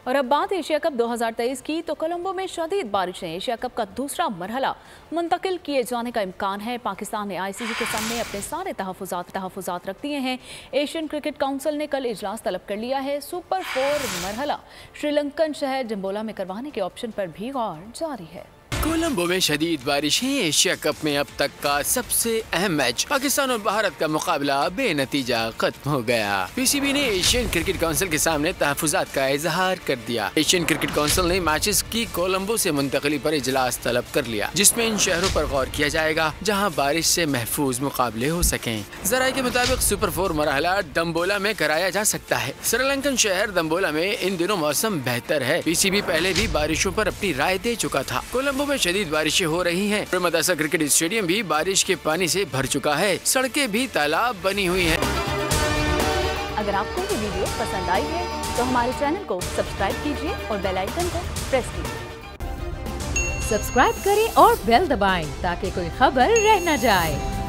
और अब बात एशिया कप 2023 की, तो कोलंबो में शदीद बारिशें एशिया कप का दूसरा मरहला मुंतकिल किए जाने का इम्कान है। पाकिस्तान ने ICC के सामने अपने सारे तहफ़्फ़ुज़ात रख दिए हैं। एशियन क्रिकेट काउंसिल ने कल इजलास तलब कर लिया है। सुपर 4 मरहला श्रीलंकन शहर जम्बोला में करवाने के ऑप्शन पर भी गौर जारी है। कोलंबो में शदीद बारिशें एशिया कप में अब तक का सबसे अहम मैच पाकिस्तान और भारत का मुकाबला बेनतीजा खत्म हो गया। PCB ने एशियन क्रिकेट काउंसिल के सामने तहफ़्फ़ुज़ात का इजहार कर दिया। एशियन क्रिकेट काउंसिल ने मैचेस की कोलंबो से मुंतकली पर इजलास तलब कर लिया, जिसमें इन शहरों पर गौर किया जाएगा जहां बारिश से महफूज मुकाबले हो सकें। ज़राए के मुताबिक सुपर 4 मरहला दम्बोला में कराया जा सकता है। श्रीलंकन शहर दम्बोला में इन दिनों मौसम बेहतर है। PCB पहले भी बारिशों पर अपनी राय दे चुका था। कोलंबो में शदीद बारिशें हो रही हैं। मदासा क्रिकेट स्टेडियम भी बारिश के पानी से भर चुका है। सड़कें भी तालाब बनी हुई हैं। अगर आपको ये वीडियो पसंद आई है तो हमारे चैनल को सब्सक्राइब कीजिए और बेल आइकन को प्रेस कीजिए। सब्सक्राइब करें और बेल दबाएं ताकि कोई खबर रह न जाए।